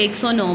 109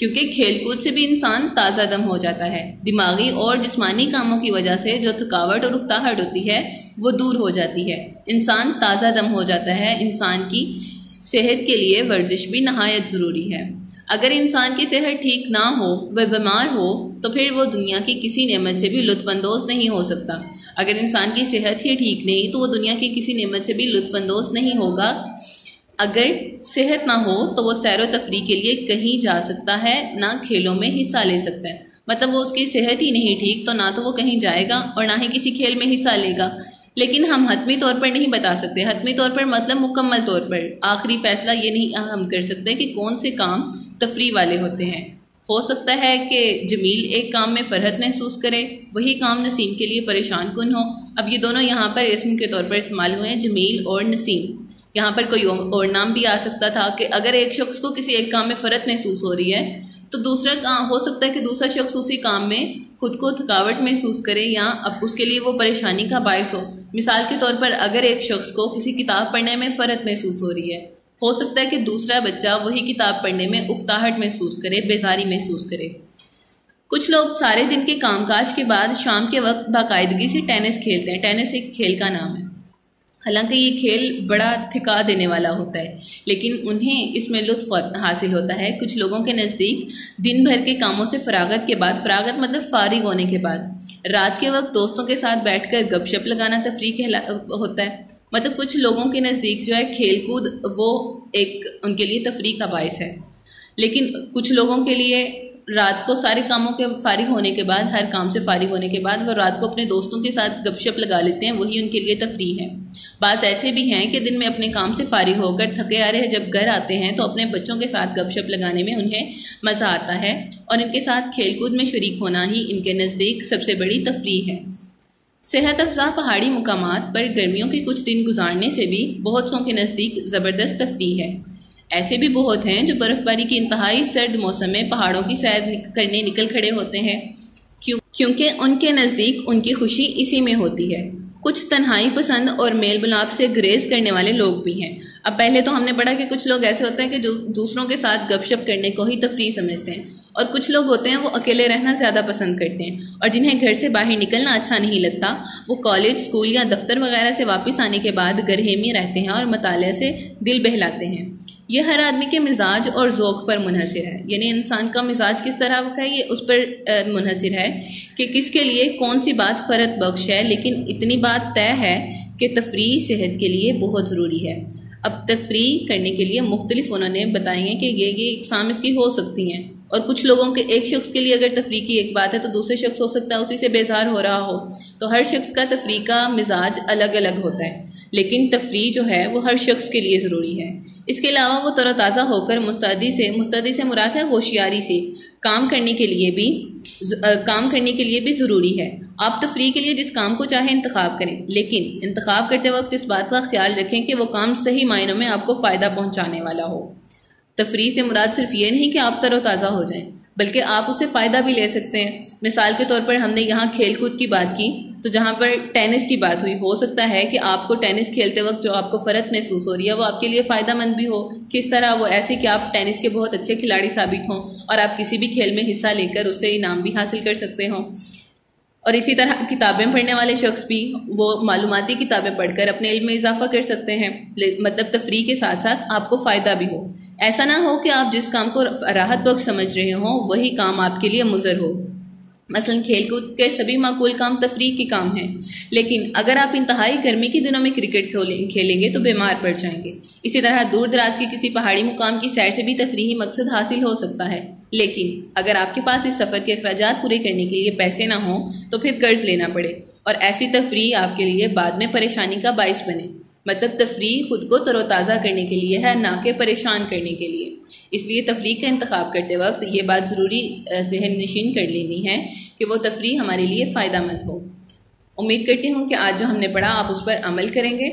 کیونکہ کھیل کود سے بھی انسان تازہ دم ہو جاتا ہے. دماغی اور جسمانی کاموں کی وجہ سے جو تھکاوٹ اور اکتاہٹ ہوتی ہے وہ دور ہو جاتی ہے. انسان تازہ دم ہو جاتا ہے. انسان کی صحت کے لیے ورزش بھی نہایت ضروری ہے. اگر انسان کی صحت ٹھیک نہ ہو، وہ بیمار ہو، تو پھر وہ دنیا کی کسی نعمت سے بھی لطف اندوز نہیں ہو سکتا. اگر انسان کی صحت ہی ٹھیک نہیں تو وہ دنیا کی کسی نعمت سے بھی لطف اندوز نہیں ہوگا. اگر صحت نہ ہو تو وہ سیر و تفریح کے لیے کہیں جا سکتا ہے، نہ کھیلوں میں حصہ لے سکتا ہے. مطلب وہ اس کی صحت ہی نہیں ٹھیک تو نہ تو وہ کہیں جائے گا اور نہ ہی کسی کھیل میں حصہ لے گا. لیکن ہم حتمی طور پر نہیں بتا سکتے. حتمی طور پر مطلب مکمل طور پر آخری فیصلہ یہ نہیں ہم کر سکتے کہ کون سے کام تفریح والے ہوتے ہیں. ہو سکتا ہے کہ جمیل ایک کام میں فرحت محسوس کرے، وہی کام نسیم کے لیے پریشان کن ہو. اب یہ دونوں یہاں پر اسم کے طور پر استعمال ہوئے ہیں، جمیل اور نسیم. یہاں پر کوئی اور نام بھی آ سکتا تھا کہ اگر ایک شخص کو کسی ایک کام میں فرحت محسوس ہو رہی ہے تو دوسرا کام ہو سکتا ہے کہ دوسرا شخص اسی کام میں خود کو تھکاوٹ محسوس کرے یا اب اس کے لیے وہ پریشانی کا باعث ہو. مثال کے طور پر اگر ایک شخص کو کسی کتاب پڑھنے میں فرحت محسوس ہو رہی ہے، ہو سکتا ہے کہ دوسرا بچہ وہی کتاب پڑھنے میں اکتاہٹ محسوس کرے، بیزاری محسوس کرے. کچھ لوگ سارے دن کے کام کاج کے بعد شام کے وقت باقاعدگی سے ٹینس کھیلتے ہیں. ٹینس ایک کھیل کا نام ہے. حالانکہ یہ کھیل بڑا تھکا دینے والا ہوتا ہے، لیکن انہیں اس میں لطف حاصل ہوتا ہے. کچھ لوگوں کے نزدیک دن بھر کے کاموں سے فراغت کے بعد، فراغت مطلب فارغ ہونے کے بعد، رات کے وقت دوستوں کے ساتھ بیٹھ کر گپ شپ لگانا تفریح ہوتا ہے. مطلب کچھ لوگوں کے نزدیک جو ہے کھیل کود وہ ایک ان کے لیے تفریح کا باعث ہے. لیکن کچھ لوگوں کے لیے رات کو سارے کاموں کے فارغ ہونے کے بعد، ہر کام سے فارغ ہونے کے بعد وہ رات کو اپنے دوستوں کے ساتھ گپ شپ لگا لیتے ہیں، وہی ان کے لیے تفریح ہے. بعض ایسے بھی ہیں کہ دن میں اپنے کام سے فارغ ہو کر تھکے آ رہے جب گھر آتے ہیں تو اپنے بچوں کے ساتھ گپ شپ لگانے میں انہیں مزہ آتا ہے، اور ان کے ساتھ کھیل کود میں شریک ہونا ہی ان کے نزدیک سب سے بڑی تفریح ہے. صحت افزا پہاڑی مقامات پر گرمیوں کے کچھ دن گزارنے سے بھی بہت سوں کے نزدیک زبردست تفریح ہے. ایسے بھی بہت ہیں جو برف باری کی انتہائی سرد موسم میں پہاڑوں کی سیر کرنے نکل کھڑے ہوتے ہیں، کیونکہ ان کے نزدیک ان کی خوشی اسی میں ہوتی ہے. کچھ تنہائی پسند اور میل ملاپ سے گریز کرنے والے لوگ بھی ہیں. اب پہلے تو ہم نے پڑھا کہ کچھ لوگ ایسے ہوتے ہیں کہ جو دوسروں کے ساتھ گپ شپ کرنے کو ہی تفریح سمجھتے ہیں، اور کچھ لوگ ہوتے ہیں وہ اکیلے رہنا زیادہ پسند کرتے ہیں، اور جنہیں گھر سے باہر نکلنا اچھا نہیں لگتا. وہ کالج، اسکول یا دفتر وغیرہ سے واپس آنے کے بعد گرہیمی رہتے ہیں اور مطالعے سے دل بہلاتے ہیں. یہ ہر آدمی کے مزاج اور ذوق پر منحصر ہے. یعنی انسان کا مزاج کس طرح کا ہے یہ اس پر منحصر ہے کہ کس کے لیے کون سی بات فرحت بخش ہے. لیکن اتنی بات طے ہے کہ تفریح صحت کے لیے بہت ضروری ہے. اب تفریح کرنے کے لیے مختلف انہوں نے بتائی ہیں کہ یہ اقسام اس کی ہو سکتی ہیں، اور کچھ لوگوں کے ایک شخص کے لیے اگر تفریح کی ایک بات ہے تو دوسرے شخص ہو سکتا ہے اسی سے بیزار ہو رہا ہو. تو ہر شخص کا تفریح کا مزاج الگ الگ ہوتا ہے، لیکن تفریح جو ہے وہ ہر شخص کے لیے ضروری ہے. اس کے علاوہ وہ تر و تازہ ہو کر مستعدی سے مراد ہے ہوشیاری سے کام کرنے کے لیے بھی ضروری ہے. آپ تفریح کے لیے جس کام کو چاہے انتخاب کریں، لیکن انتخاب کرتے وقت اس بات کا خیال رکھیں کہ وہ کام صحیح معنوں میں آپ کو فائدہ پہنچانے والا ہو. تفریح سے مراد صرف یہ نہیں کہ آپ تر و تازہ ہو جائیں، بلکہ آپ اسے فائدہ بھی لے سکتے ہیں. مثال کے طور پر ہم نے یہاں کھیل کود کی بات کی تو جہاں پر ٹینس کی بات ہوئی، ہو سکتا ہے کہ آپ کو ٹینس کھیلتے وقت جو آپ کو فرحت محسوس ہو رہی ہے وہ آپ کے لیے فائدہ مند بھی ہو. کس طرح؟ وہ ایسے کہ آپ ٹینس کے بہت اچھے کھلاڑی ثابت ہوں اور آپ کسی بھی کھیل میں حصہ لے کر اس سے انعام بھی حاصل کر سکتے ہوں. اور اسی طرح کتابیں پڑھنے والے شخص بھی وہ معلوماتی کتابیں پڑھ کر اپنے علم میں اضافہ کر سکتے ہیں. مطلب تفریح کے ساتھ ساتھ آپ کو فائدہ بھی ہو. ایسا نہ ہو کہ آپ جس کام کو راحت بخش سمجھ رہے ہوں وہی کام آپ کے لیے مضر ہو. مثلا کھیل کود کے سبھی معقول کام تفریح کے کام ہیں، لیکن اگر آپ انتہائی گرمی کے دنوں میں کرکٹ کھیلیں گے تو بیمار پڑ جائیں گے. اسی طرح دور دراز کی کسی پہاڑی مقام کی سیر سے بھی تفریحی مقصد حاصل ہو سکتا ہے، لیکن اگر آپ کے پاس اس سفر کے اخراجات پورے کرنے کے لیے پیسے نہ ہوں تو پھر قرض لینا پڑے، اور ایسی تفریح آپ کے لیے بعد میں پریشانی کا باعث بنے. مطلب تفریح خود کو تر و تازہ کرنے کے لیے ہے، نہ کہ پریشان کرنے کے لیے. اس لیے تفریح کا انتخاب کرتے وقت یہ بات ضروری ذہن نشین کر لینی ہے کہ وہ تفریح ہمارے لیے فائدہ مند ہو. امید کرتی ہوں کہ آج جو ہم نے پڑھا آپ اس پر عمل کریں گے،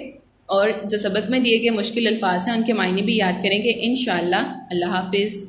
اور جو سبق میں دیے گئے مشکل الفاظ ہیں ان کے معنی بھی یاد کریں گے انشاءاللہ. اللہ حافظ.